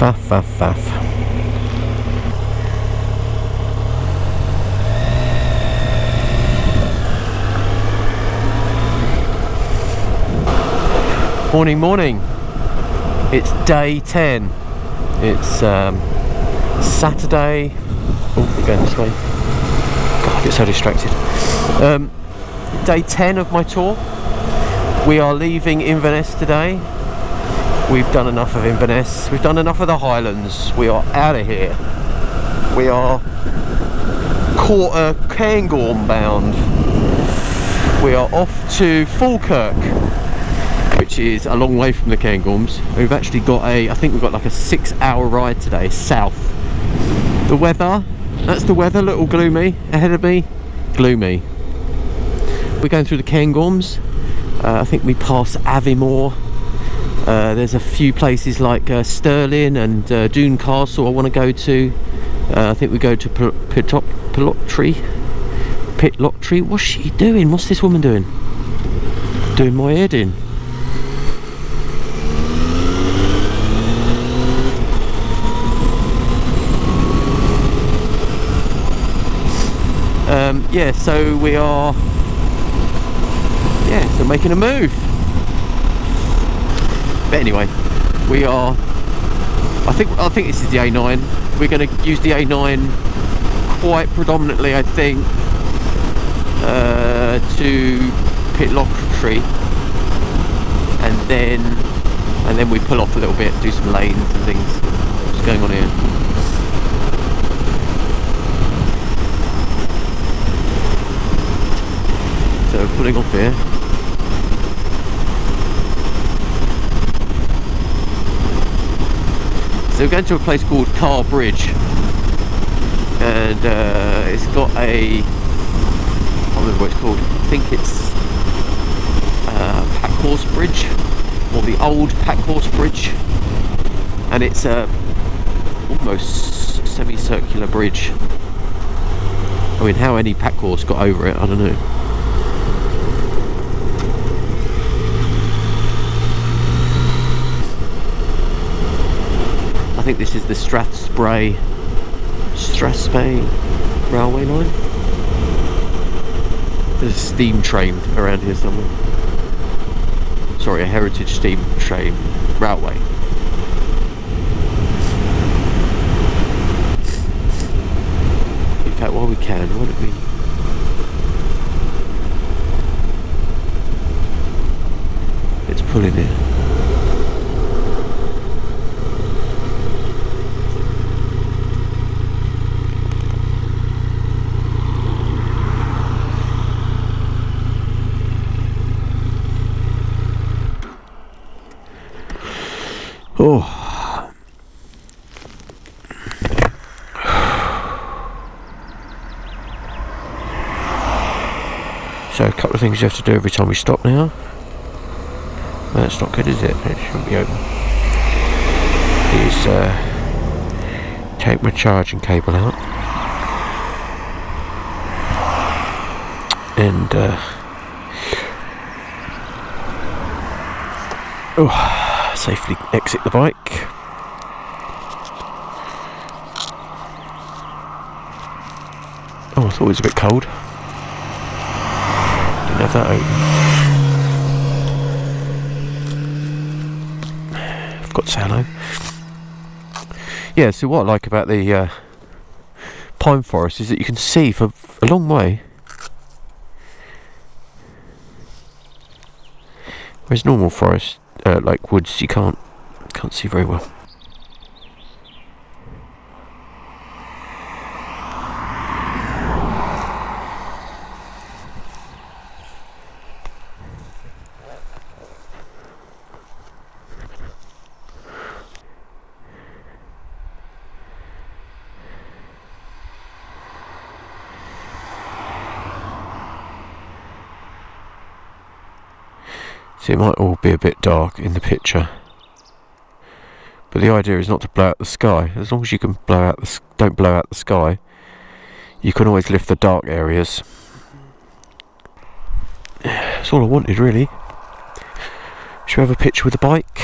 Faff, faff, faff. Morning, morning. It's day 10. It's Saturday. Oh, we're going this way. God, I get so distracted. Day 10 of my tour. We are leaving Inverness today. We've done enough of Inverness. We've done enough of the Highlands. We are out of here. We are Cairngorm bound. We are off to Falkirk, which is a long way from the Cairngorms. We've actually got I think we've got like a 6-hour ride today, south. The weather, that's the weather, a little gloomy ahead of me. Gloomy. We're going through the Cairngorms. I think we pass Aviemore. There's a few places like Stirling and Doune Castle I want to go to. I think we go to Pitlochry. Pitlochry. What's she doing? What's this woman doing? Doing my head in. Yeah, so we are making a move. But anyway, we are I think this is the A9. We're going to use the A9 quite predominantly, I think, to Pitlochry, and then we pull off a little bit, do some lanes and things. What's going on here? So pulling off here. So we're going to a place called Car Bridge, and it's got I can't remember what it's called. I think it's Packhorse Bridge, or the old Packhorse Bridge, and it's a almost semicircular bridge. I mean, how any packhorse got over it, I don't know. I think this is the Strathspey railway line. There's a steam train around here somewhere. Sorry, a heritage steam train railway. In fact, while we can, why don't we... let's pull in here. Oh, so a couple of things you have to do every time we stop now. That's not good, is it? It shouldn't be open. Is take my charging cable out and safely exit the bike. Oh, I thought it was a bit cold. Didn't have that open. Forgot to say hello. Yeah, so what I like about the pine forest is that you can see for a long way. Whereas normal forest, like woods, you can't see very well. So it might all be a bit dark in the picture, but the idea is not to blow out the sky. As long as you can don't blow out the sky, you can always lift the dark areas. That's all I wanted, really. Should we have a picture with the bike?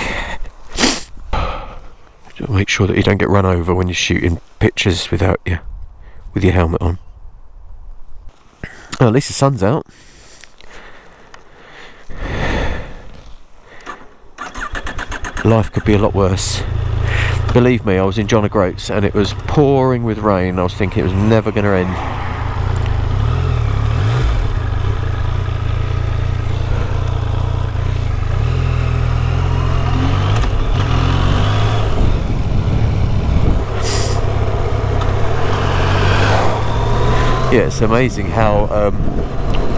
make sure that you don't get run over when you're shooting pictures with your helmet on. Oh, at least the sun's out. Life could be a lot worse. Believe me, I was in John O'Groats and it was pouring with rain. I was thinking it was never going to end. Yeah, it's amazing how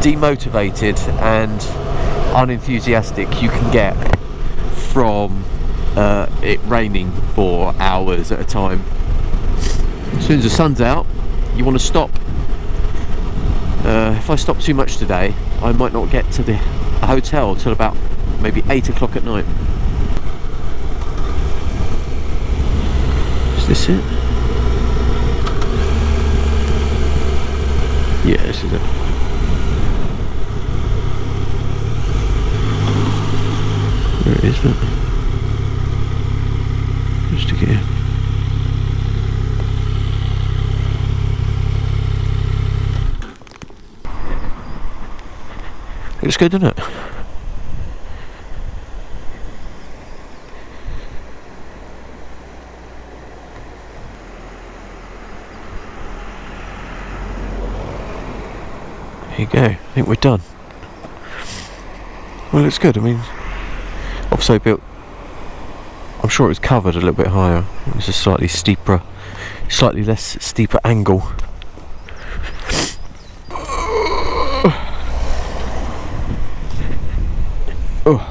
demotivated and unenthusiastic you can get from it raining for hours at a time. As soon as the sun's out, you want to stop. If I stop too much today, I might not get to the hotel till about maybe 8 o'clock at night. Is this it? Yeah, this is it. Where it is, look. Just to get in. Looks good, doesn't it? There you go, I think we're done. Well, it's good. I mean, obviously built, I'm sure it was covered a little bit higher. It was a slightly less steeper angle. Oh.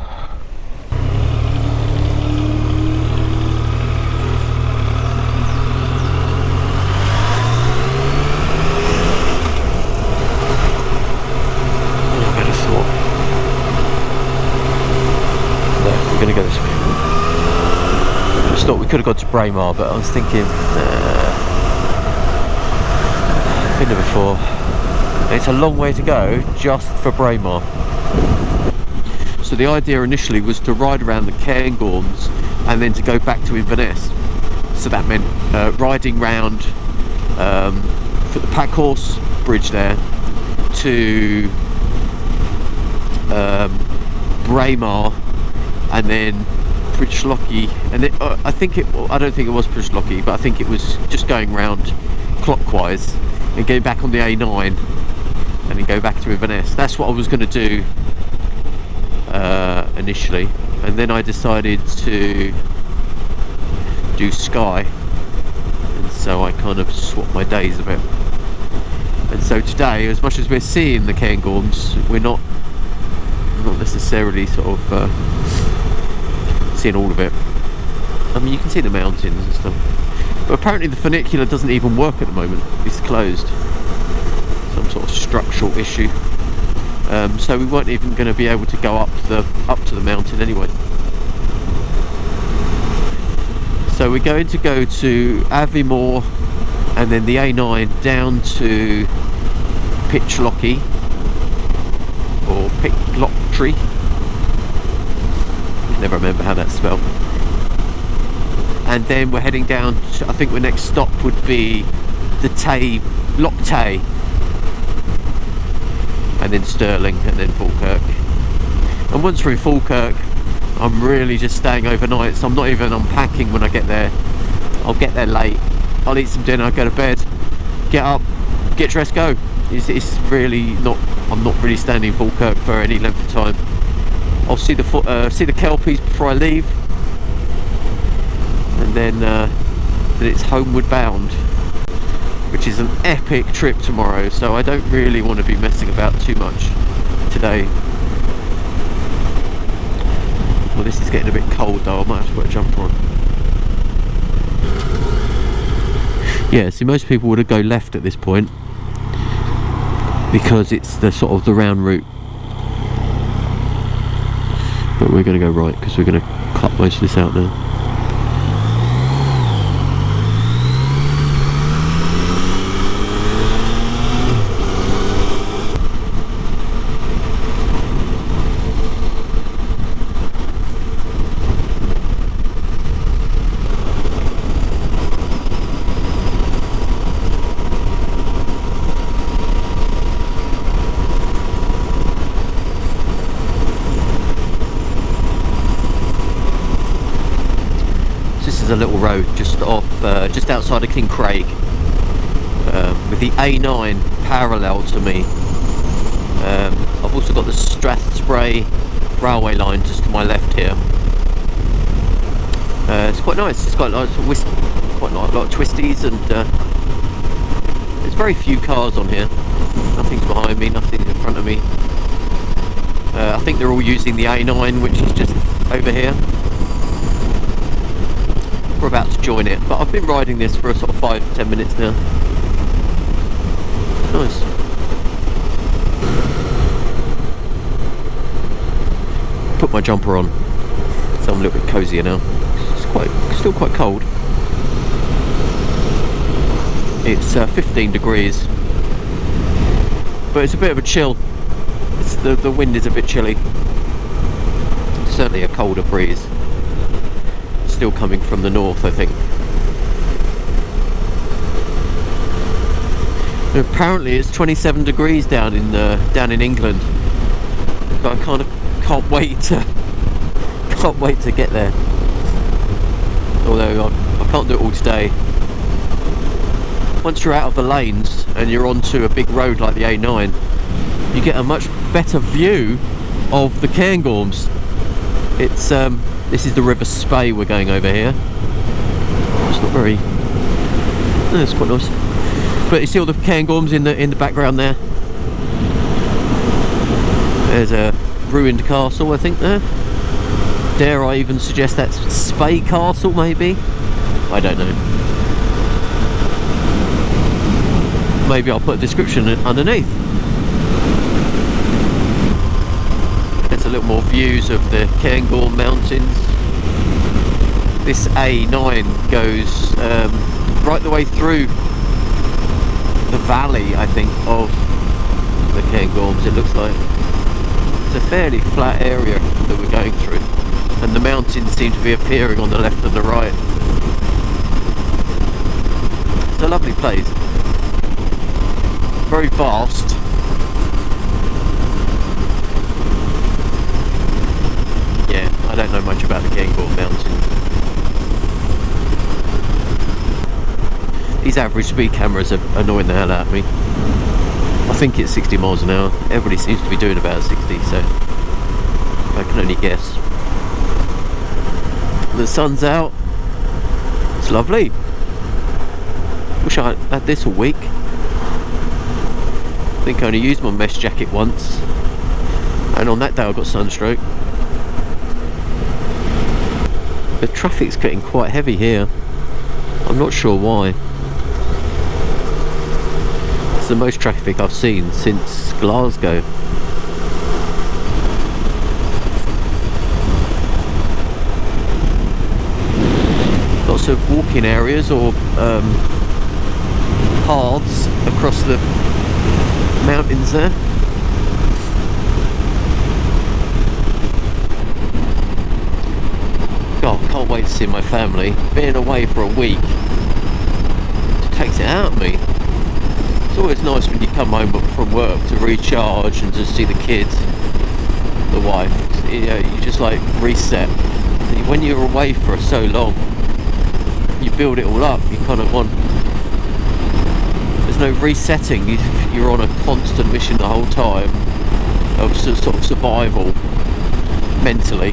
Gonna go this way. I just thought we could have gone to Braemar, but I was thinking, been there before. It's a long way to go just for Braemar. So the idea initially was to ride around the Cairngorms and then to go back to Inverness. So that meant riding round for the Packhorse Bridge there to Braemar, and then Pitlochry, and then I don't think it was Pitlochry, but I think it was just going round clockwise and going back on the A9 and then go back to Inverness. That's what I was going to do initially, and then I decided to do Skye, and so I kind of swapped my days a bit. And so today, as much as we're seeing the Cairngorms, we're not necessarily sort of seeing all of it. I mean, you can see the mountains and stuff, but apparently the funicular doesn't even work at the moment. It's closed. Some sort of structural issue. So we weren't even going to be able to go up to the mountain anyway. So we're going to go to Aviemore and then the A9 down to Pitlochry or Pitlochry. Never remember how that's spelled. And then we're heading down to, I think the next stop would be the Loch, and then Stirling, and then Falkirk. And once we're in Falkirk, I'm really just staying overnight, so I'm not even unpacking when I get there. I'll get there late, I'll eat some dinner, go to bed, get up, get dressed, go. It's really not, I'm not really staying in Falkirk for any length of time. I'll see the Kelpies before I leave, and then it's homeward bound, which is an epic trip tomorrow, so I don't really want to be messing about too much today. Well, this is getting a bit cold though, I might have to put a jumper on. Yeah, see, most people would go left at this point because it's the sort of the round route. But we're going to go right because we're going to cut most of this out now. a little road just off, just outside of King Craig, with the A9 parallel to me. I've also got the Strathspey railway line just to my left here. It's quite nice. It's got quite a lot of twisties, and there's very few cars on here. Nothing's behind me, nothing's in front of me. I think they're all using the A9, which is just over here. We're about to join it, but I've been riding this for a sort of 5-10 minutes now. Nice. Put my jumper on, so I'm a little bit cozier now. It's still quite cold. It's 15 degrees, but it's a bit of a chill. The wind is a bit chilly. Certainly a colder breeze. Still coming from the north, I think. And apparently it's 27 degrees down in England. But I can't wait to get there. Although I can't do it all today. Once you're out of the lanes and you're onto a big road like the A9, you get a much better view of the Cairngorms. It's this is the River Spey we're going over here. It's not very. No, it's quite nice. But you see all the Cairngorms in the background there. There's a ruined castle, I think, there. Dare I even suggest that's Spey Castle, maybe? I don't know. Maybe I'll put a description underneath. There's a little more views of the Cairngorm Mountains. This A9 goes right the way through the valley, I think, of the Cairngorms, it looks like. It's a fairly flat area that we're going through, and the mountains seem to be appearing on the left and the right. It's a lovely place. Very vast. Yeah, I don't know much about the Cairngorm Mountains. These average speed cameras are annoying the hell out of me. I think it's 60 miles an hour. Everybody seems to be doing about 60, so I can only guess. The sun's out. It's lovely. Wish I had this all week. I think I only used my mesh jacket once, and on that day I got sunstroke. The traffic's getting quite heavy here. I'm not sure why. It's the most traffic I've seen since Glasgow. Lots of walking areas or paths across the mountains there. God, can't wait to see my family. Being away for a week just takes it out of me. It's always nice when you come home from work to recharge and to see the kids, the wife. You know, you just like reset. When you're away for so long, you build it all up. You kind of want. There's no resetting. You're on a constant mission the whole time of sort of survival mentally.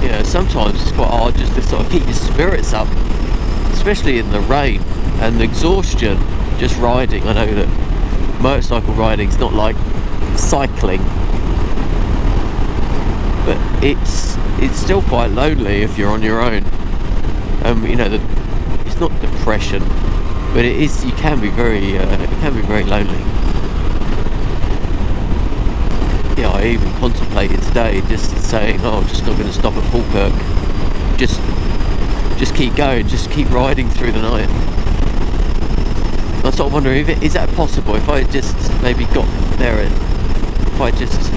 You know, sometimes it's quite hard just to sort of keep your spirits up, especially in the rain and the exhaustion just riding. I know that motorcycle riding is not like cycling, but it's still quite lonely if you're on your own. You know, it's not depression, but it is. You can be very lonely. Yeah, I even contemplated today just saying, "Oh, I'm just not going to stop at Falkirk. Just keep going. Just keep riding through the night." I sort of wonder is that possible? If I just maybe got there, if I just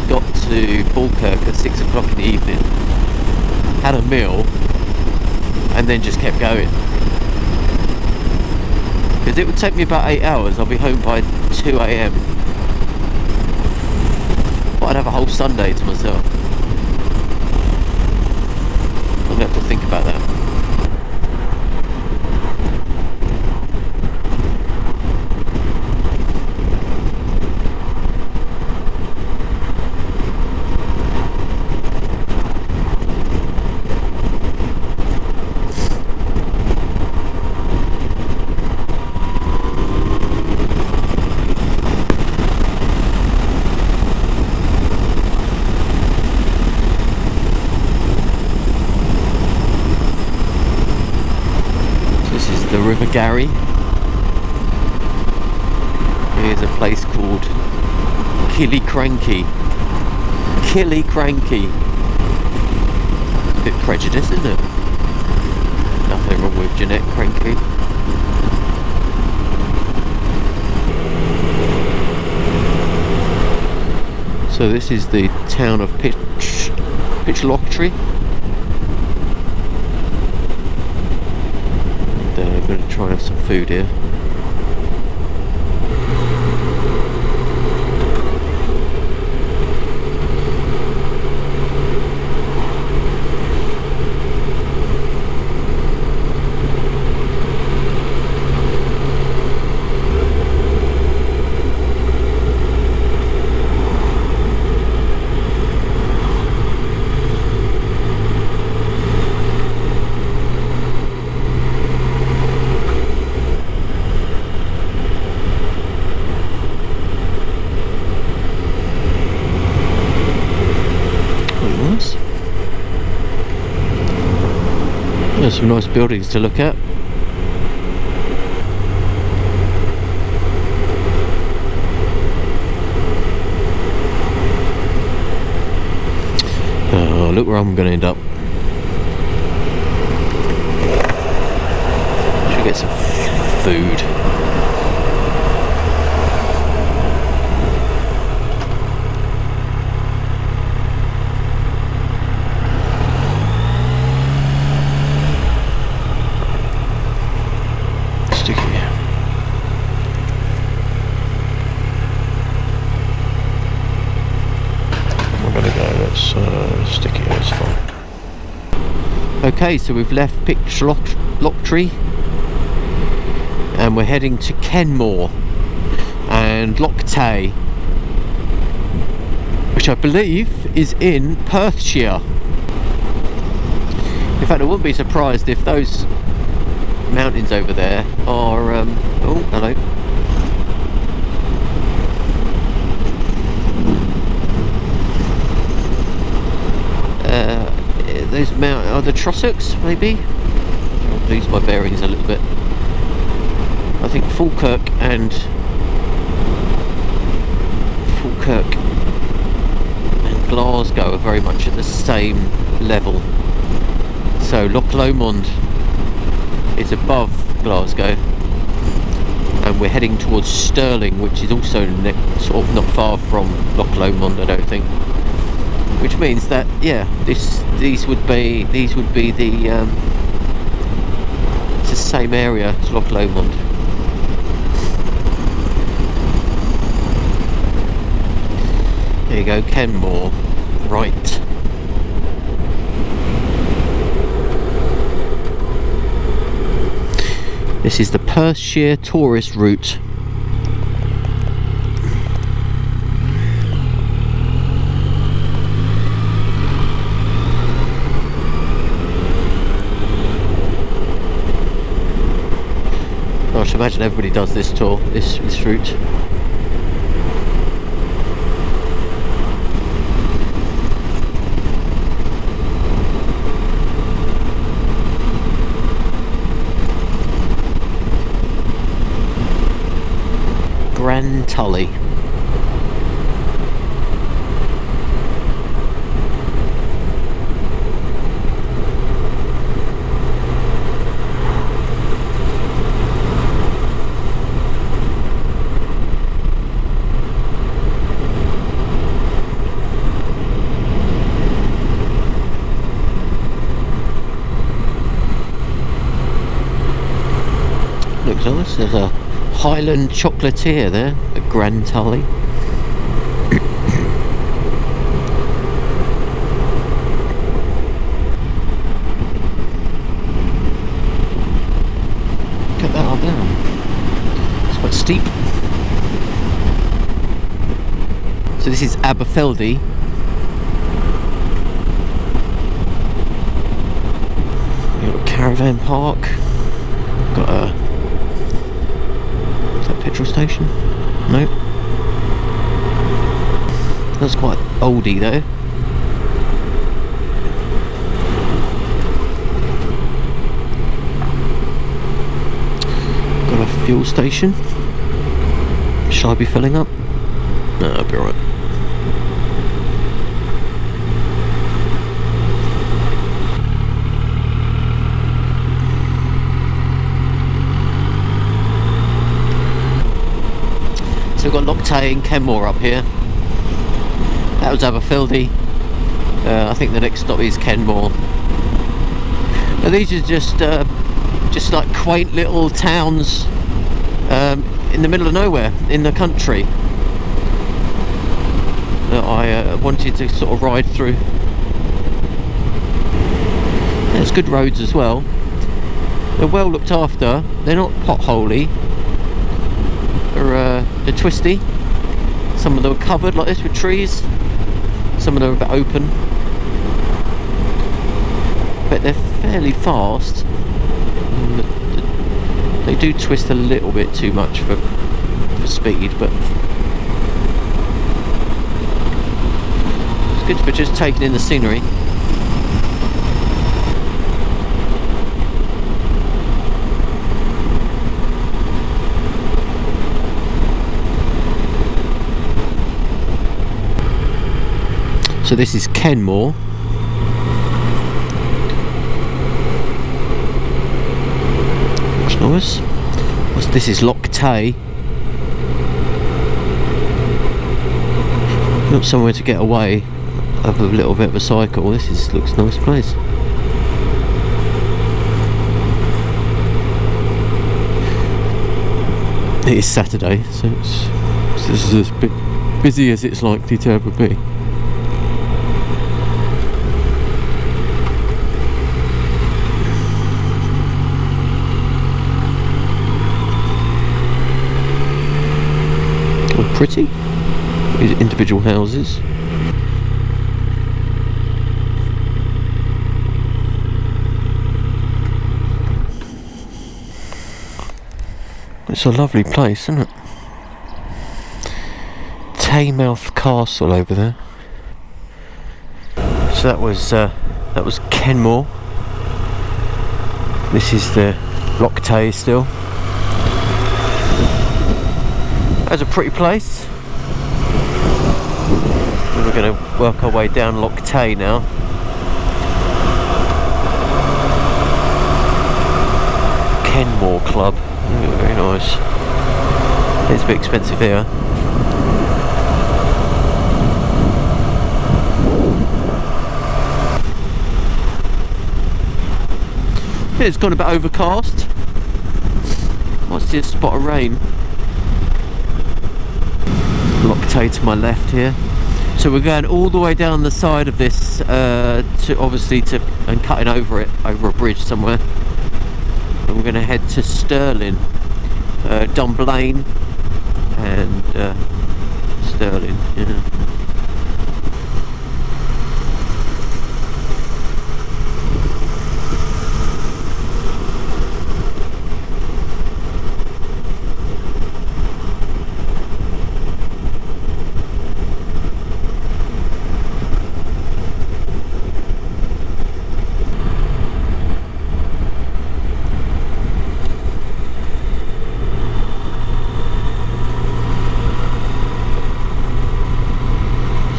got to Falkirk at 6 o'clock in the evening, had a meal, and then just kept going. Because it would take me about 8 hours. I'll be home by 2 AM. But I'd have a whole Sunday to myself. I'm gonna have to think about that. The River Garry. Here's a place called Killiecrankie. Killiecrankie. A bit prejudiced, isn't it? Nothing wrong with Jeanette Cranky. So this is the town of Pitlochry. I'm going to try and have some food here. There's some nice buildings to look at. Oh, look where I'm going to end up. Should get some food. Sticky, that's fine. Okay, so we've left Pitlochry and we're heading to Kenmore and Loch, which I believe is in Perthshire. In fact, I wouldn't be surprised if those mountains over there are oh, hello. Those are the Trossachs, maybe? I'll lose my bearings a little bit. I think Falkirk and Glasgow are very much at the same level. So Loch Lomond is above Glasgow, and we're heading towards Stirling, which is also sort of not far from Loch Lomond, I don't think. Which means that, yeah, these would be the it's the same area as Loch Lomond. There you go, Kenmore, right. This is the Perthshire tourist route. I should imagine everybody does this tour, this route. Grand Tully. Looks nice. There's a Highland chocolatier there at Grand Tully. this is Aberfeldy. We've got a caravan park. Got a... Is that a petrol station? Nope. That's quite oldie though. Got a fuel station. Shall I be filling up? No, I'll be alright. So we've got Loch and Kenmore up here. That was Aberfeldy. I think the next stop is Kenmore. Now these are just like quaint little towns in the middle of nowhere in the country that I wanted to sort of ride through. There's good roads as well. They're well looked after. They're not potholey. They're twisty. Some of them are covered like this with trees. Some of them are a bit open. But they're fairly fast. They do twist a little bit too much for speed, but it's good for just taking in the scenery. So this is Kenmore. That's nice. This is Loch. Not somewhere to get away. Have a little bit of a cycle. Looks a nice place. It is Saturday, so this is as busy as it's likely to ever be. Pretty. These individual houses. It's a lovely place, isn't it? Taymouth Castle over there. So that was Kenmore. This is the Loch still. That's a pretty place. We're going to work our way down Loch now. Kenmore Club. Very nice. It's a bit expensive here. It's gone a bit overcast. Might see a spot of rain. Loch to my left here. So we're going all the way down the side of this and cutting over a bridge somewhere. And we're going to head to Stirling, Dunblane and Stirling. Yeah.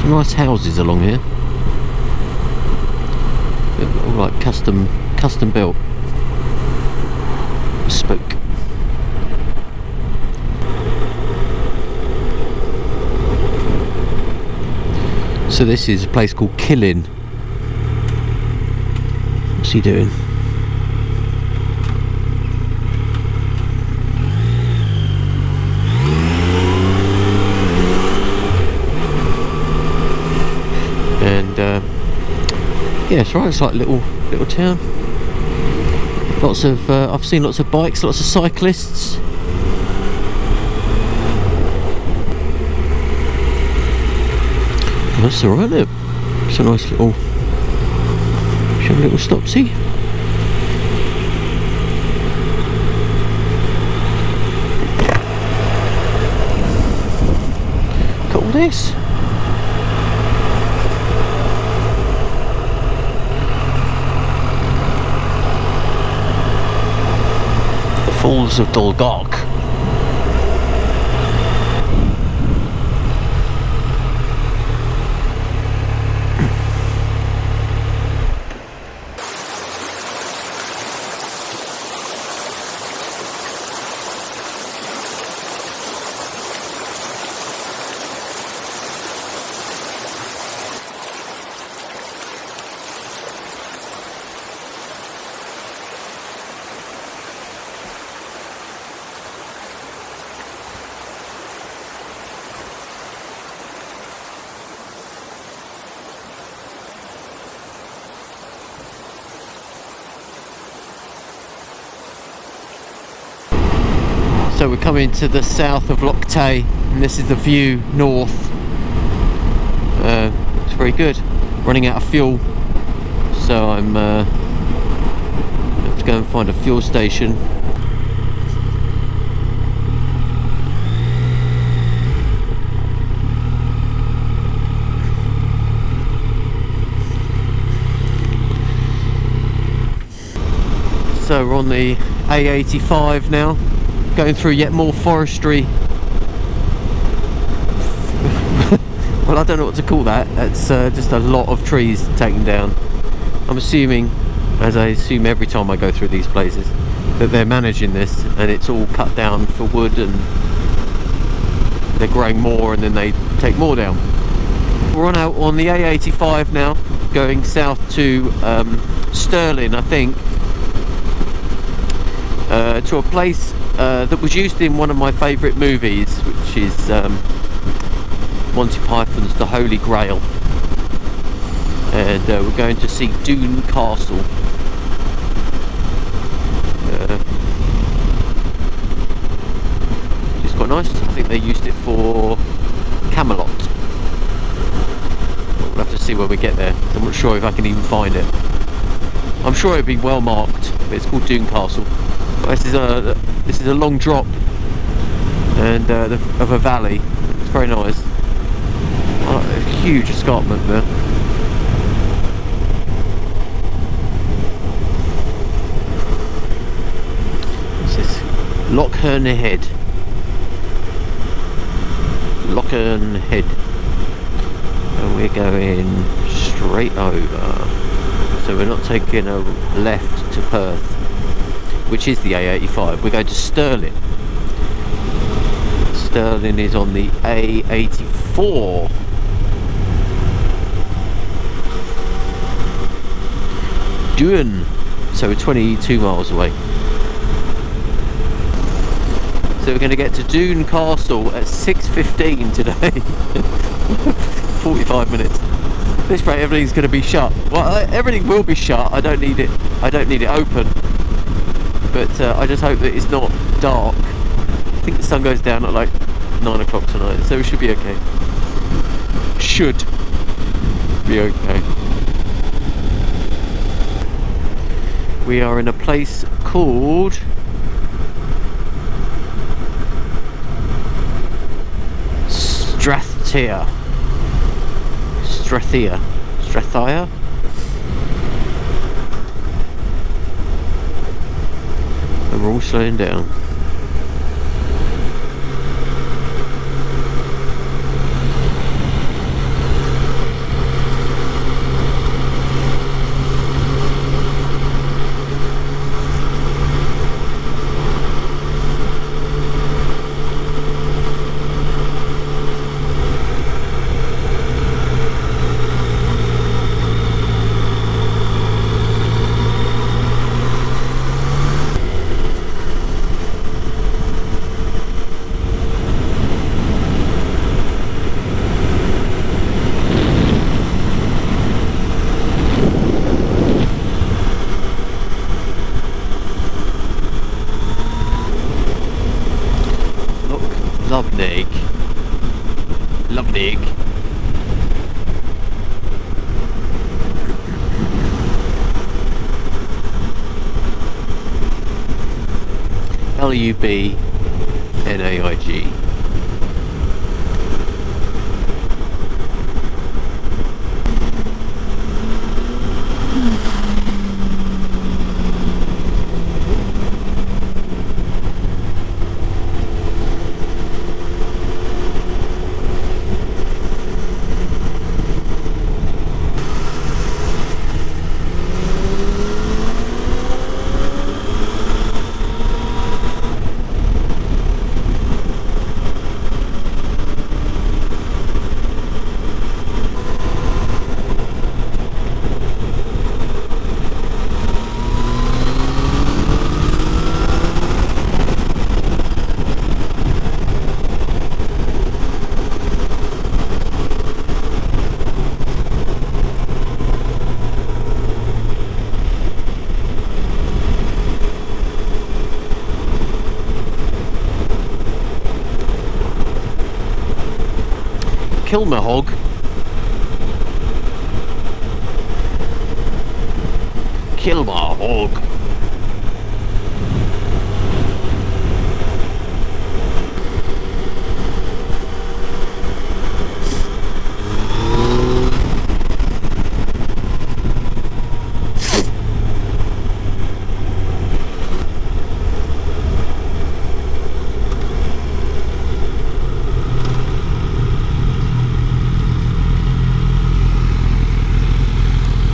Nice houses along here. All like custom built. Bespoke. So this is a place called Killin. What's he doing? Yeah, it's right. It's like little town. Lots of I've seen lots of bikes, lots of cyclists. That's alright there. It's a nice little stopsy. Look at all this. The Falls of Loch. So we're coming to the south of Loch, and this is the view north. It's very good. Running out of fuel, so I'm have to go and find a fuel station. So we're on the A85 now, going through yet more forestry. Well, I don't know what to call that. It's just a lot of trees taken down. I'm assuming, as I assume every time I go through these places, that they're managing this and it's all cut down for wood, and they're growing more and then they take more down. We're on out on the A85 now, going south to Stirling, I think, to a place that was used in one of my favourite movies, which is Monty Python's The Holy Grail, and we're going to see Doune Castle. It's quite nice. I think they used it for Camelot. We'll have to see when we get there. I'm not sure if I can even find it. I'm sure it'd be well marked, but it's called Doune Castle. This is a long drop and of a valley. It's very nice. A huge escarpment there. This is Loch Head. And we're going straight over. So we're not taking a left to Perth, which is the A85. We're going to Stirling. Stirling is on the A84. Doune. So we're 22 miles away. So we're going to get to Doune Castle at 6:15 today. 45 minutes. This rate, everything's going to be shut. Well, everything will be shut. I don't need it open. But I just hope that it's not dark. I think the sun goes down at like 9 o'clock tonight, so we should be okay. Should be okay. We are in a place called Strathtyre. And we're all slowing down. Loch Lovnig. LUB-NAIG. Kill my hog. Kill my hog.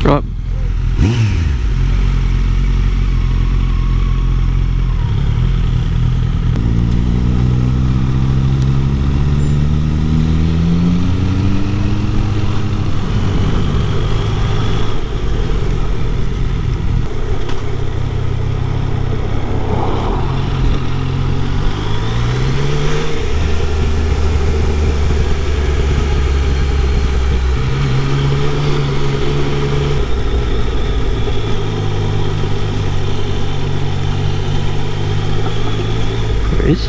Right. Is.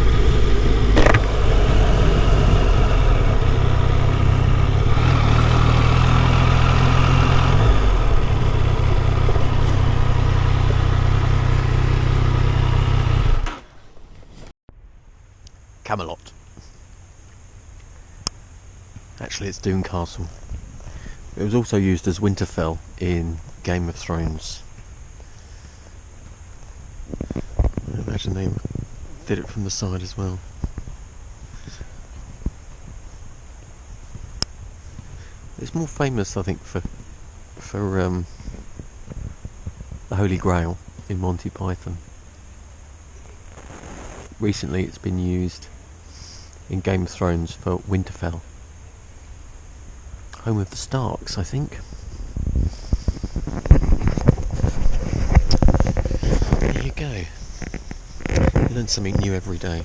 Camelot. Actually, it's Doune Castle. It was also used as Winterfell in Game of Thrones. I imagine they did it from the side as well. It's more famous, I think, for the Holy Grail in Monty Python. Recently, it's been used in Game of Thrones for Winterfell, home of the Starks, I think. There you go. You learn something new every day.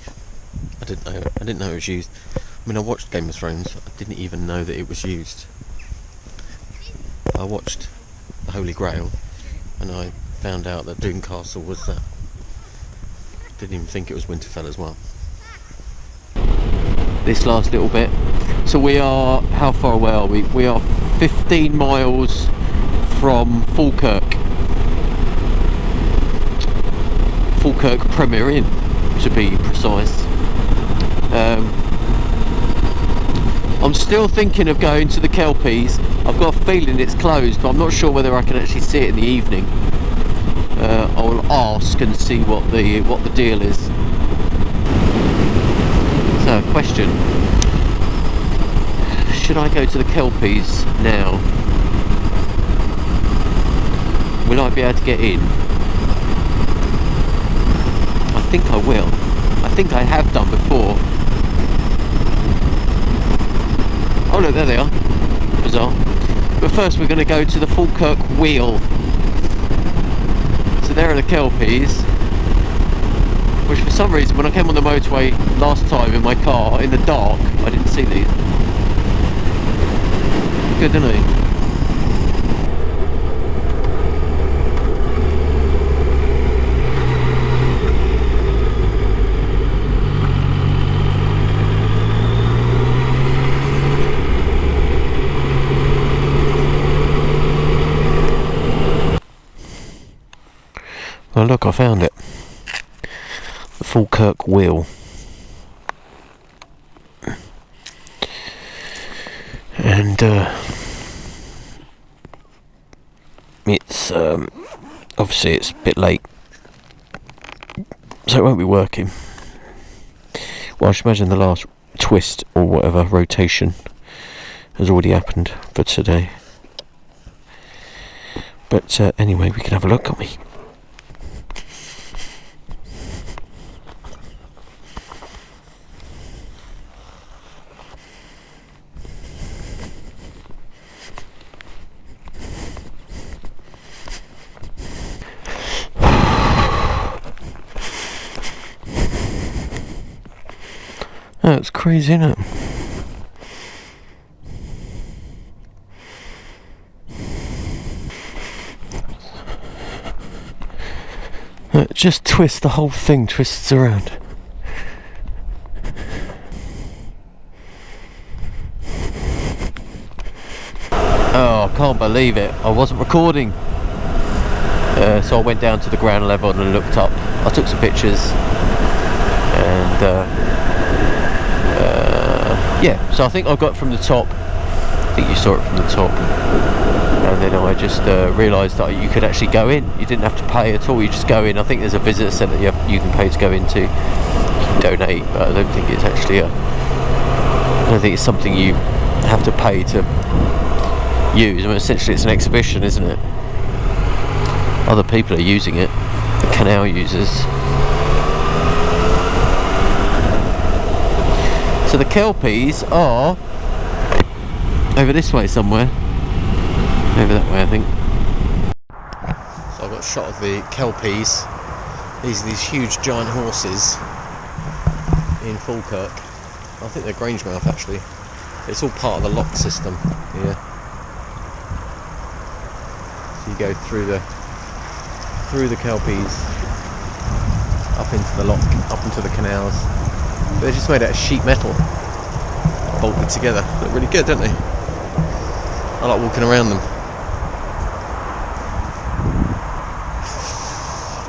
I didn't know it was used. I mean, I watched Game of Thrones. I didn't even know that it was used. I watched the Holy Grail, and I found out that Doune Castle was that. Didn't even think it was Winterfell as well. This last little bit. So we are, how far away are we? We are 15 miles from Falkirk. Falkirk Premier Inn, to be precise. I'm still thinking of going to the Kelpies. I've got a feeling it's closed, but I'm not sure whether I can actually see it in the evening. I will ask and see what the deal is. So, question: should I go to the Kelpies now? Will I be able to get in? I think I will. I think I have done before. Oh look, there they are. Bizarre. But first we're going to go to the Falkirk Wheel. So there are the Kelpies, which for some reason when I came on the motorway last time in my car in the dark, I didn't see these. Good, didn't I? Oh look, I found it. The Falkirk wheel. And it's obviously it's a bit late, so it won't be working. Well, I should imagine the last twist or whatever rotation has already happened for today. But anyway, we can have a look, can't we? That's crazy, isn't it? Just twist, the whole thing twists around. Oh, I can't believe it. I wasn't recording. So I went down to the ground level and looked up. I took some pictures and yeah, so I think I got from the top. I think you saw it from the top. And then I just realised that you could actually go in. You didn't have to pay at all. You just go in. I think there's a visitor centre you can pay to go into. You can donate, but I don't think it's actually I don't think it's something you have to pay to use. I mean, essentially it's an exhibition, isn't it? Other people are using it. The canal users. So the kelpies are over this way somewhere. Over that way, I think. So I've got a shot of the kelpies. These are these huge giant horses in Falkirk. I think they're Grangemouth actually. It's all part of the Loch system here. So you go through the kelpies, up into the loch, up into the canals. But they're just made out of sheet metal, bolted together. Look really good, don't they? I like walking around them.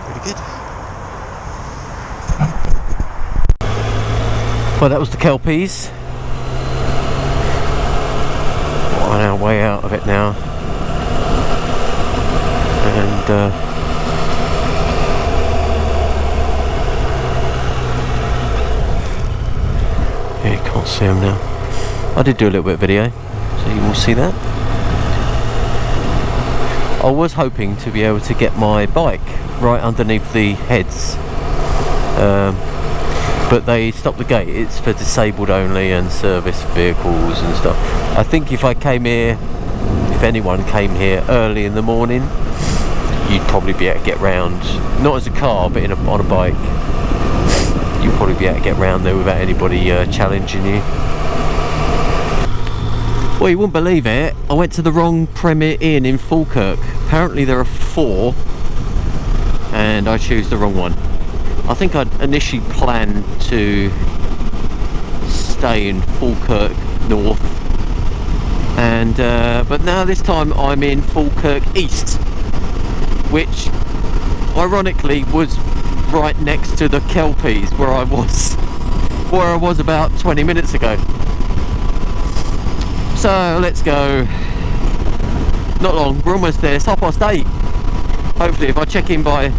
Really good. Well, that was the kelpies. We're on our way out of it now. And yeah, you can't see them now. I did do a little bit of video, so you will see that. I was hoping to be able to get my bike right underneath the heads, but they stopped the gate. It's for disabled only and service vehicles and stuff. I think if I came here, if anyone came here early in the morning, you'd probably be able to get round, not as a car, but on a bike. You'd probably be able to get round there without anybody challenging you. Well, you wouldn't believe it, I went to the wrong Premier Inn in Falkirk. Apparently there are 4, and I choose the wrong one. I think I'd initially planned to stay in Falkirk North, and but now this time I'm in Falkirk East, which ironically was right next to the kelpies where I was about 20 minutes ago. So let's go. Not long, we're almost there. It's 8:30. Hopefully if I check in by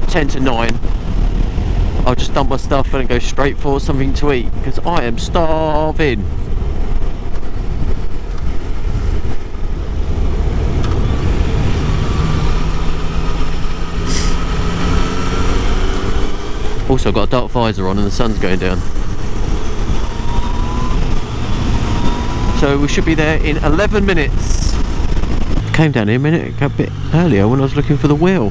10 to 9, I'll just dump my stuff and go straight for something to eat, because I am starving. Also got a dark visor on and the sun's going down. So we should be there in 11 minutes. I came down here a bit earlier when I was looking for the wheel.